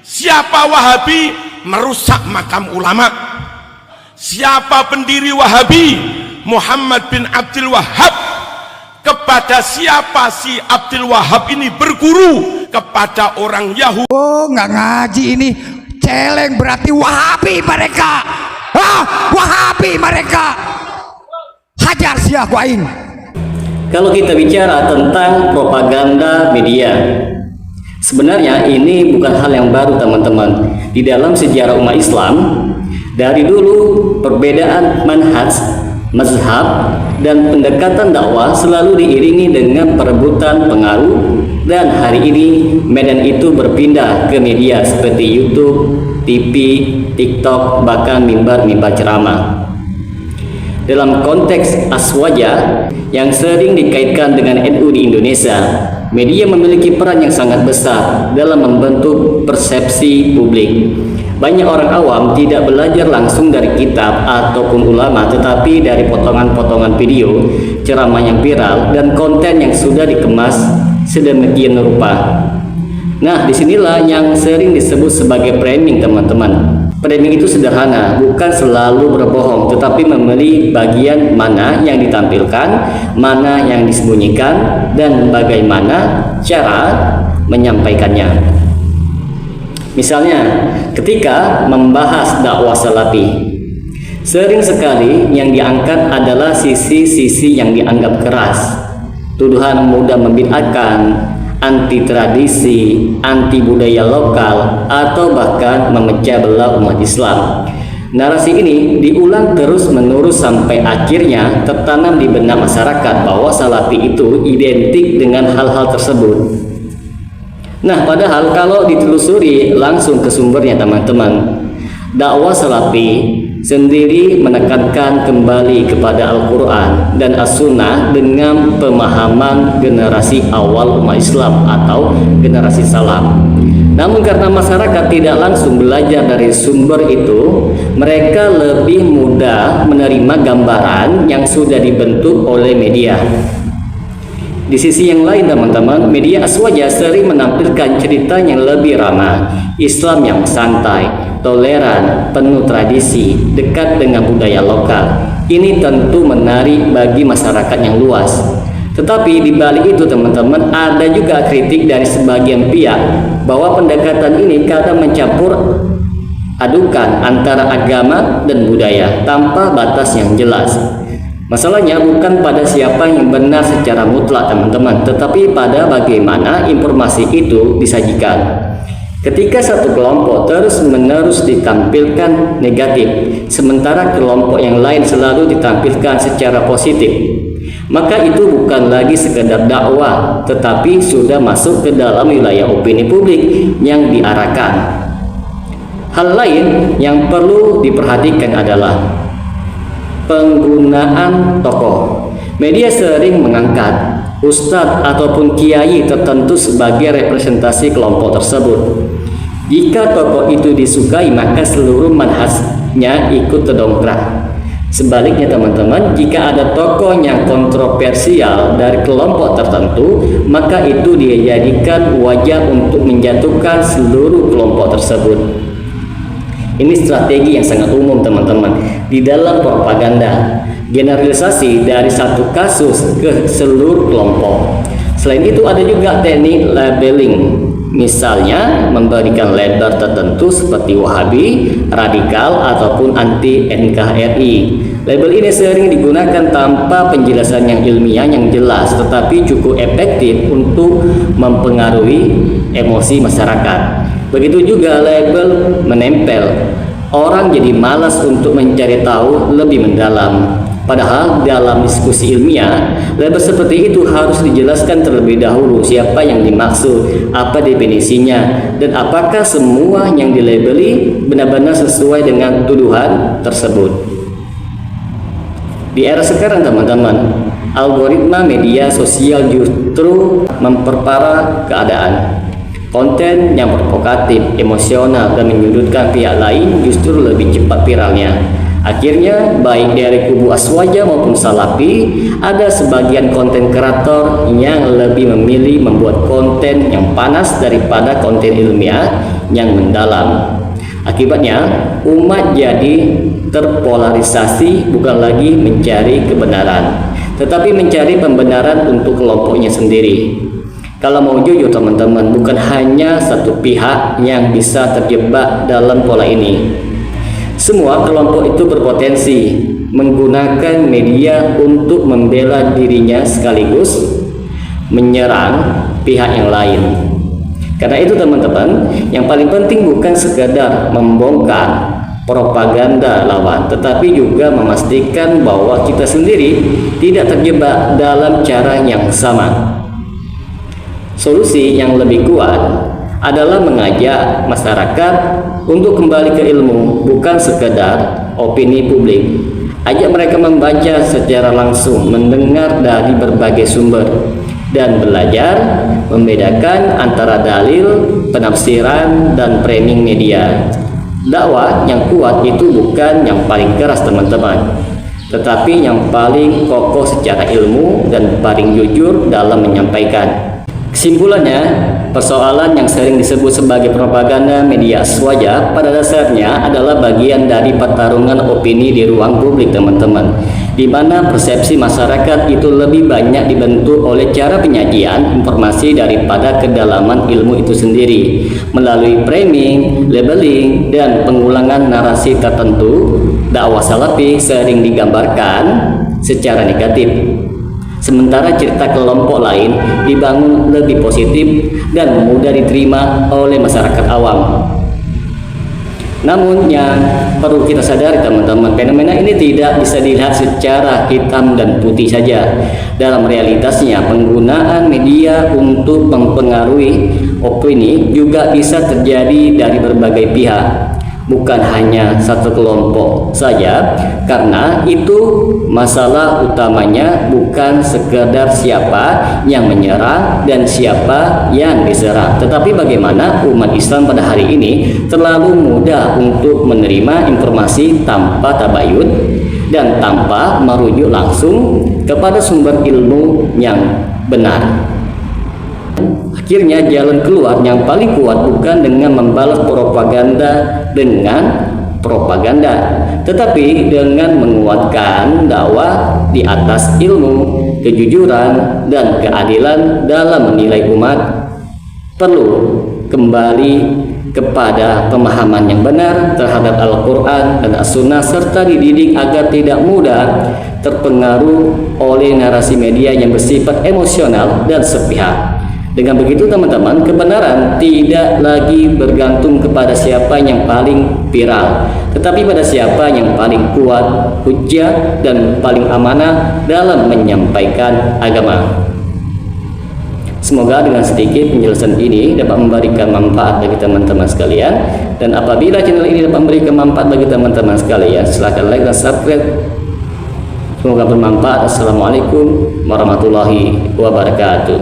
Siapa Wahabi? Merusak makam ulama. Siapa pendiri Wahabi? Muhammad bin Abdul Wahhab. Kepada siapa si Abdul Wahhab ini berguru? Kepada orang Yahudi. Oh, nggak ngaji ini. Celeng berarti Wahabi mereka. Wahabi mereka. Hajar Syekh Wain. Kalau kita bicara tentang propaganda media, sebenarnya ini bukan hal yang baru teman-teman. Di dalam sejarah umat Islam, dari dulu perbedaan manhaj, mazhab, dan pendekatan dakwah selalu diiringi dengan perebutan pengaruh, dan hari ini medan itu berpindah ke media seperti YouTube, TV, TikTok, bahkan mimbar-mimbar ceramah. Dalam konteks aswaja yang sering dikaitkan dengan NU di Indonesia, media memiliki peran yang sangat besar dalam membentuk persepsi publik. Banyak orang awam tidak belajar langsung dari kitab ataupun ulama, tetapi dari potongan-potongan video, ceramah yang viral, dan konten yang sudah dikemas sedemikian rupa. Nah, disinilah yang sering disebut sebagai framing, teman-teman. Framing itu sederhana, bukan selalu berbohong, tetapi memilih bagian mana yang ditampilkan, mana yang disembunyikan, dan bagaimana cara menyampaikannya. Misalnya, ketika membahas dakwah salafi, sering sekali yang diangkat adalah sisi-sisi yang dianggap keras, tuduhan mudah membid'ahkan, anti tradisi, anti budaya lokal, atau bahkan memecah belah umat Islam. Narasi ini diulang terus-menerus sampai akhirnya tertanam di benak masyarakat bahwa salafi itu identik dengan hal-hal tersebut. Nah, padahal kalau ditelusuri langsung ke sumbernya teman-teman, dakwah salafi sendiri menekankan kembali kepada Al-Quran dan As-Sunnah dengan pemahaman generasi awal umat Islam atau generasi salaf. Namun karena masyarakat tidak langsung belajar dari sumber itu, mereka lebih mudah menerima gambaran yang sudah dibentuk oleh media. Di sisi yang lain teman-teman, media aswaja sering menampilkan cerita yang lebih ramah, Islam yang santai, toleran, penuh tradisi, dekat dengan budaya lokal. Ini tentu menarik bagi masyarakat yang luas. Tetapi di balik itu teman-teman, ada juga kritik dari sebagian pihak bahwa pendekatan ini kadang mencampur adukan antara agama dan budaya tanpa batas yang jelas. Masalahnya bukan pada siapa yang benar secara mutlak teman-teman, tetapi pada bagaimana informasi itu disajikan. Ketika satu kelompok terus-menerus ditampilkan negatif, sementara kelompok yang lain selalu ditampilkan secara positif, maka itu bukan lagi sekedar dakwah, tetapi sudah masuk ke dalam wilayah opini publik yang diarahkan. Hal lain yang perlu diperhatikan adalah penggunaan tokoh. Media sering mengangkat ustadz ataupun kiai tertentu sebagai representasi kelompok tersebut. Jika tokoh itu disukai, maka seluruh manhajnya ikut terdongkrak. Sebaliknya teman-teman, jika ada tokoh yang kontroversial dari kelompok tertentu, maka itu dijadikan wajah untuk menjatuhkan seluruh kelompok tersebut. Ini strategi yang sangat umum teman-teman di dalam propaganda, generalisasi dari satu kasus ke seluruh kelompok. Selain itu ada juga teknik labeling, misalnya memberikan label tertentu seperti Wahabi, radikal, ataupun anti NKRI. Label ini sering digunakan tanpa penjelasan yang ilmiah yang jelas, tetapi cukup efektif untuk mempengaruhi emosi masyarakat. Begitu juga label menempel, orang jadi malas untuk mencari tahu lebih mendalam. Padahal dalam diskusi ilmiah, label seperti itu harus dijelaskan terlebih dahulu siapa yang dimaksud, apa definisinya, dan apakah semua yang dilabeli benar-benar sesuai dengan tuduhan tersebut. Di era sekarang teman-teman, algoritma media sosial justru memperparah keadaan. Konten yang provokatif, emosional, dan menyudutkan pihak lain justru lebih cepat viralnya. Akhirnya baik dari kubu Aswaja maupun Salafi, ada sebagian konten kreator yang lebih memilih membuat konten yang panas daripada konten ilmiah yang mendalam. Akibatnya umat jadi terpolarisasi, bukan lagi mencari kebenaran, tetapi mencari pembenaran untuk kelompoknya sendiri. Kalau mau jujur teman-teman, bukan hanya satu pihak yang bisa terjebak dalam pola ini. Semua kelompok itu berpotensi menggunakan media untuk membela dirinya sekaligus menyerang pihak yang lain. Karena itu teman-teman, yang paling penting bukan sekadar membongkar propaganda lawan, tetapi juga memastikan bahwa kita sendiri tidak terjebak dalam cara yang sama. Solusi yang lebih kuat adalah mengajak masyarakat untuk kembali ke ilmu, bukan sekedar opini publik. Ajak mereka membaca secara langsung, mendengar dari berbagai sumber, dan belajar membedakan antara dalil, penafsiran, dan framing media. Dakwah yang kuat itu bukan yang paling keras teman-teman, tetapi yang paling kokoh secara ilmu dan paling jujur dalam menyampaikan. Kesimpulannya, persoalan yang sering disebut sebagai propaganda media Aswaja pada dasarnya adalah bagian dari pertarungan opini di ruang publik teman-teman, di mana persepsi masyarakat itu lebih banyak dibentuk oleh cara penyajian informasi daripada kedalaman ilmu itu sendiri. Melalui framing, labeling, dan pengulangan narasi tertentu, dakwah Salafi sering digambarkan secara negatif, sementara cerita kelompok lain dibangun lebih positif dan mudah diterima oleh masyarakat awam. Namun yang perlu kita sadari teman-teman, fenomena ini tidak bisa dilihat secara hitam dan putih saja. Dalam realitasnya, penggunaan media untuk mempengaruhi opini juga bisa terjadi dari berbagai pihak, bukan hanya satu kelompok saja, karena itu masalah utamanya bukan sekedar siapa yang menyerang dan siapa yang diserang, tetapi bagaimana umat Islam pada hari ini terlalu mudah untuk menerima informasi tanpa tabayun dan tanpa merujuk langsung kepada sumber ilmu yang benar. Akhirnya jalan keluar yang paling kuat bukan dengan membalas propaganda dengan propaganda, tetapi dengan menguatkan dakwah di atas ilmu, kejujuran, dan keadilan dalam menilai umat. Perlu kembali kepada pemahaman yang benar terhadap Al-Quran dan As-Sunnah, serta dididik agar tidak mudah terpengaruh oleh narasi media yang bersifat emosional dan sepihak. Dengan begitu teman-teman, kebenaran tidak lagi bergantung kepada siapa yang paling viral, tetapi pada siapa yang paling kuat hujjah dan paling amanah dalam menyampaikan agama. Semoga dengan sedikit penjelasan ini dapat memberikan manfaat bagi teman-teman sekalian, dan apabila channel ini dapat memberikan manfaat bagi teman-teman sekalian, silahkan like dan subscribe. Semoga bermanfaat. Assalamualaikum warahmatullahi wabarakatuh.